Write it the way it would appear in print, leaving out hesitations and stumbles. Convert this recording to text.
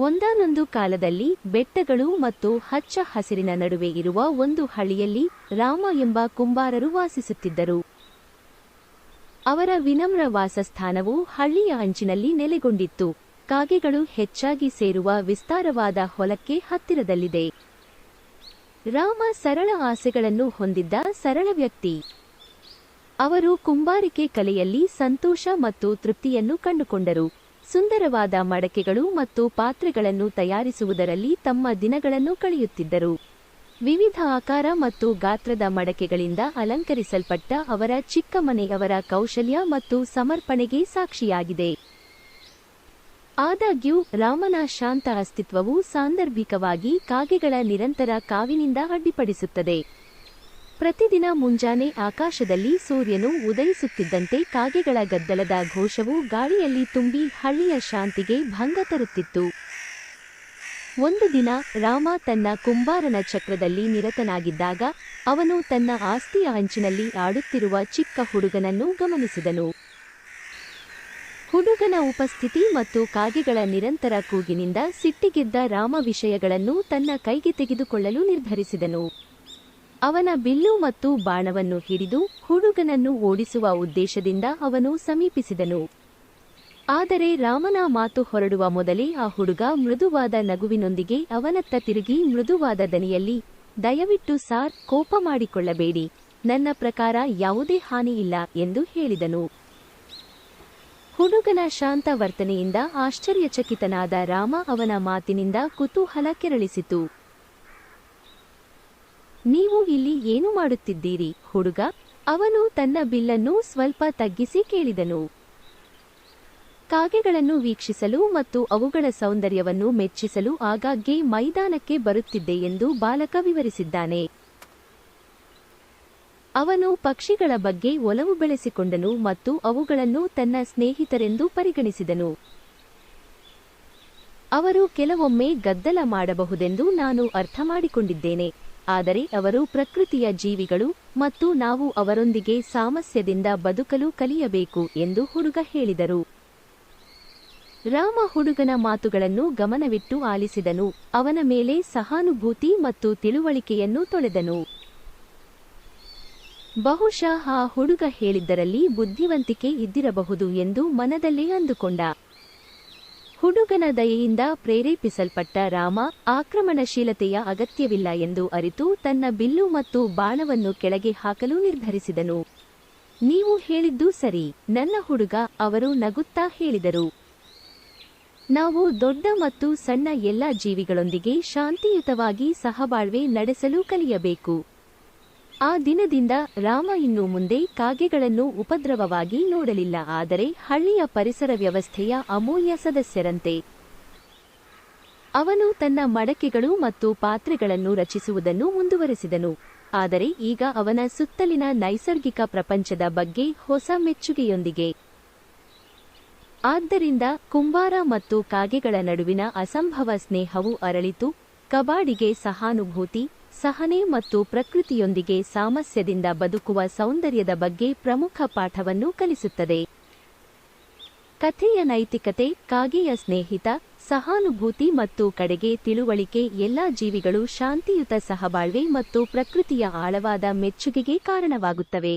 ಒಂದಾನೊಂದು ಕಾಲದಲ್ಲಿ ಬೆಟ್ಟಗಳು ಮತ್ತು ಹಚ್ಚ ಹಸಿರಿನ ನಡುವೆ ಇರುವ ಒಂದು ಹಳ್ಳಿಯಲ್ಲಿ ರಾಮ ಎಂಬ ಕುಂಬಾರರು ವಾಸಿಸುತ್ತಿದ್ದರು. ಅವರ ವಿನಮ್ರ ವಾಸಸ್ಥಾನವು ಹಳ್ಳಿಯ ಅಂಚಿನಲ್ಲಿ ನೆಲೆಗೊಂಡಿತ್ತು. ಕಾಗೆಗಳು ಹೆಚ್ಚಾಗಿ ಸೇರುವ ವಿಸ್ತಾರವಾದ ಹೊಲಕ್ಕೆ ಹತ್ತಿರದಲ್ಲಿದೆ. ರಾಮ ಸರಳ ಆಸೆಗಳನ್ನು ಹೊಂದಿದ್ದ ಸರಳ ವ್ಯಕ್ತಿ. ಅವರು ಕುಂಬಾರಿಕೆ ಕಲೆಯಲ್ಲಿ ಸಂತೋಷ ಮತ್ತು ತೃಪ್ತಿಯನ್ನು ಕಂಡುಕೊಂಡರು. ಸುಂದರವಾದ ಮಡಕೆಗಳು ಮತ್ತು ಪಾತ್ರೆಗಳನ್ನು ತಯಾರಿಸುವುದರಲ್ಲಿ ತಮ್ಮ ದಿನಗಳನ್ನು ಕಳೆಯುತ್ತಿದ್ದರು. ವಿವಿಧ ಆಕಾರ ಮತ್ತು ಗಾತ್ರದ ಮಡಕೆಗಳಿಂದ ಅಲಂಕರಿಸಲ್ಪಟ್ಟ ಅವರ ಚಿಕ್ಕ ಮನೆ ಅವರ ಕೌಶಲ್ಯ ಮತ್ತು ಸಮರ್ಪಣೆಗೆ ಸಾಕ್ಷಿಯಾಗಿದೆ. ಆದಾಗ್ಯೂ ರಾಮನ ಶಾಂತ ಅಸ್ತಿತ್ವವು ಸಾಂದರ್ಭಿಕವಾಗಿ ಕಾಗೆಗಳ ನಿರಂತರ ಕಾವಿನಿಂದ ಅಡ್ಡಿಪಡಿಸುತ್ತದೆ. ಪ್ರತಿದಿನ ಮುಂಜಾನೆ ಆಕಾಶದಲ್ಲಿ ಸೂರ್ಯನು ಉದಯಿಸುತ್ತಿದ್ದಂತೆ ಕಾಗೆಗಳ ಗದ್ದಲದ ಘೋಷವು ಗಾಳಿಯಲ್ಲಿ ತುಂಬಿ ಹಳ್ಳಿಯ ಶಾಂತಿಗೆ ಭಂಗ ತರುತ್ತಿತ್ತು. ಒಂದು ದಿನ ರಾಮ ತನ್ನ ಕುಂಬಾರನ ಚಕ್ರದಲ್ಲಿ ನಿರತನಾಗಿದ್ದಾಗ ಅವನು ತನ್ನ ಆಸ್ತಿಯ ಅಂಚಿನಲ್ಲಿ ಆಡುತ್ತಿರುವ ಚಿಕ್ಕ ಹುಡುಗನನ್ನು ಗಮನಿಸಿದನು. ಹುಡುಗನ ಉಪಸ್ಥಿತಿ ಮತ್ತು ಕಾಗೆಗಳ ನಿರಂತರ ಕೂಗಿನಿಂದ ಸಿಟ್ಟಿಗೆದ್ದ ರಾಮ ವಿಷಯಗಳನ್ನು ತನ್ನ ಕೈಗೆ ತೆಗೆದುಕೊಳ್ಳಲು ನಿರ್ಧರಿಸಿದನು. ಅವನ ಬಿಲ್ಲು ಮತ್ತು ಬಾಣವನ್ನು ಹಿಡಿದು ಹುಡುಗನನ್ನು ಓಡಿಸುವ ಉದ್ದೇಶದಿಂದ ಅವನು ಸಮೀಪಿಸಿದನು. ಆದರೆ ರಾಮನ ಮಾತು ಹೊರಡುವ ಮೊದಲೇ ಆ ಹುಡುಗ ಮೃದುವಾದ ನಗುವಿನೊಂದಿಗೆ ಅವನತ್ತ ತಿರುಗಿ ಮೃದುವಾದ ದನಿಯಲ್ಲಿ, ದಯವಿಟ್ಟು ಸಾರ್, ಕೋಪ ಮಾಡಿಕೊಳ್ಳಬೇಡಿ, ನನ್ನ ಪ್ರಕಾರ ಯಾವುದೇ ಹಾನಿಯಿಲ್ಲ ಎಂದು ಹೇಳಿದನು. ಹುಡುಗನ ಶಾಂತ ವರ್ತನೆಯಿಂದ ಆಶ್ಚರ್ಯಚಕಿತನಾದ ರಾಮ ಅವನ ಮಾತಿನಿಂದ ಕುತೂಹಲ ಕೆರಳಿಸಿತು. ನೀವು ಇಲ್ಲಿ ಏನು ಮಾಡುತ್ತಿದ್ದೀರಿ, ಹುಡುಗ? ಅವನು ತನ್ನ ಬಿಲ್ಲನ್ನು ಸ್ವಲ್ಪ ತಗ್ಗಿಸಿ ಕೇಳಿದನು. ಕಾಗೆಗಳನ್ನು ವೀಕ್ಷಿಸಲು ಮತ್ತು ಅವುಗಳ ಸೌಂದರ್ಯವನ್ನು ಮೆಚ್ಚಿಸಲು ಆಗಾಗ್ಗೆ ಮೈದಾನಕ್ಕೆ ಬರುತ್ತಿದ್ದೆ ಎಂದು ಬಾಲಕ ವಿವರಿಸಿದ್ದಾನೆ. ಅವನು ಪಕ್ಷಿಗಳ ಬಗ್ಗೆ ಒಲವು ಬೆಳೆಸಿಕೊಂಡನು ಮತ್ತು ಅವುಗಳನ್ನು ತನ್ನ ಸ್ನೇಹಿತರೆಂದು ಪರಿಗಣಿಸಿದನು. ಅವರು ಕೆಲವೊಮ್ಮೆ ಗದ್ದಲ ಮಾಡಬಹುದೆಂದು ನಾನು ಅರ್ಥಮಾಡಿಕೊಂಡಿದ್ದೇನೆ, ಆದರೆ ಅವರು ಪ್ರಕೃತಿಯ ಜೀವಿಗಳು ಮತ್ತು ನಾವು ಅವರೊಂದಿಗೆ ಸಾಮರಸ್ಯದಿಂದ ಬದುಕಲು ಕಲಿಯಬೇಕು ಎಂದು ಹುಡುಗ ಹೇಳಿದರು. ರಾಮ ಹುಡುಗನ ಮಾತುಗಳನ್ನು ಗಮನವಿಟ್ಟು ಆಲಿಸಿದನು. ಅವನ ಮೇಲೆ ಸಹಾನುಭೂತಿ ಮತ್ತು ತಿಳುವಳಿಕೆಯನ್ನು ತೊಳೆದನು. ಬಹುಶಃ ಆ ಹುಡುಗ ಹೇಳಿದ್ದರಲ್ಲಿ ಬುದ್ಧಿವಂತಿಕೆ ಇದ್ದಿರಬಹುದು ಎಂದು ಮನದಲ್ಲೇ ಅಂದುಕೊಂಡ. ಹುಡುಗನ ದಯೆಯಿಂದ ಪ್ರೇರೇಪಿಸಲ್ಪಟ್ಟ ರಾಮ ಆಕ್ರಮಣಶೀಲತೆಯ ಅಗತ್ಯವಿಲ್ಲ ಎಂದು ಅರಿತು ತನ್ನ ಬಿಲ್ಲು ಮತ್ತು ಬಾಣವನ್ನು ಕೆಳಗೆ ಹಾಕಲು ನಿರ್ಧರಿಸಿದನು. ನೀವು ಹೇಳಿದ್ದು ಸರಿ, ನನ್ನ ಹುಡುಗ, ಅವರು ನಗುತ್ತಾ ಹೇಳಿದರು. ನಾವು ದೊಡ್ಡ ಮತ್ತು ಸಣ್ಣ ಎಲ್ಲ ಜೀವಿಗಳೊಂದಿಗೆ ಶಾಂತಿಯುತವಾಗಿ ಸಹಬಾಳ್ವೆ ನಡೆಸಲು ಕಲಿಯಬೇಕು. ಆ ದಿನದಿಂದ ರಾಮ ಇನ್ನು ಮುಂದೆ ಕಾಗೆಗಳನ್ನು ಉಪದ್ರವವಾಗಿ ನೋಡಲಿಲ್ಲ, ಆದರೆ ಹಳ್ಳಿಯ ಪರಿಸರ ವ್ಯವಸ್ಥೆಯ ಅಮೂಲ್ಯ ಸದಸ್ಯರಂತೆ. ಅವನು ತನ್ನ ಮಡಕೆಗಳು ಮತ್ತು ಪಾತ್ರೆಗಳನ್ನು ರಚಿಸುವುದನ್ನು ಮುಂದುವರೆಸಿದನು, ಆದರೆ ಈಗ ಅವನ ಸುತ್ತಲಿನ ನೈಸರ್ಗಿಕ ಪ್ರಪಂಚದ ಬಗ್ಗೆ ಹೊಸ ಮೆಚ್ಚುಗೆಯೊಂದಿಗೆ. ಆದ್ದರಿಂದ ಕುಂಬಾರ ಮತ್ತು ಕಾಗೆಗಳ ನಡುವಿನ ಅಸಂಭವ ಸ್ನೇಹವು ಅರಳಿತು. ಕಬಾಡಿಗೆ ಸಹಾನುಭೂತಿ, ಸಹನೆ ಮತ್ತು ಪ್ರಕೃತಿಯೊಂದಿಗೆ ಸಾಮರಸ್ಯದಿಂದ ಬದುಕುವ ಸೌಂದರ್ಯದ ಬಗ್ಗೆ ಪ್ರಮುಖ ಪಾಠವನ್ನು ಕಲಿಸುತ್ತದೆ. ಕಥೆಯ ನೈತಿಕತೆ: ಕಾಗೆಯ ಸ್ನೇಹಿತ, ಸಹಾನುಭೂತಿ ಮತ್ತು ಕಡೆಗೆ ತಿಳುವಳಿಕೆ ಎಲ್ಲಾ ಜೀವಿಗಳು ಶಾಂತಿಯುತ ಸಹಬಾಳ್ವೆ ಮತ್ತು ಪ್ರಕೃತಿಯ ಆಳವಾದ ಮೆಚ್ಚುಗೆಗೆ ಕಾರಣವಾಗುತ್ತವೆ.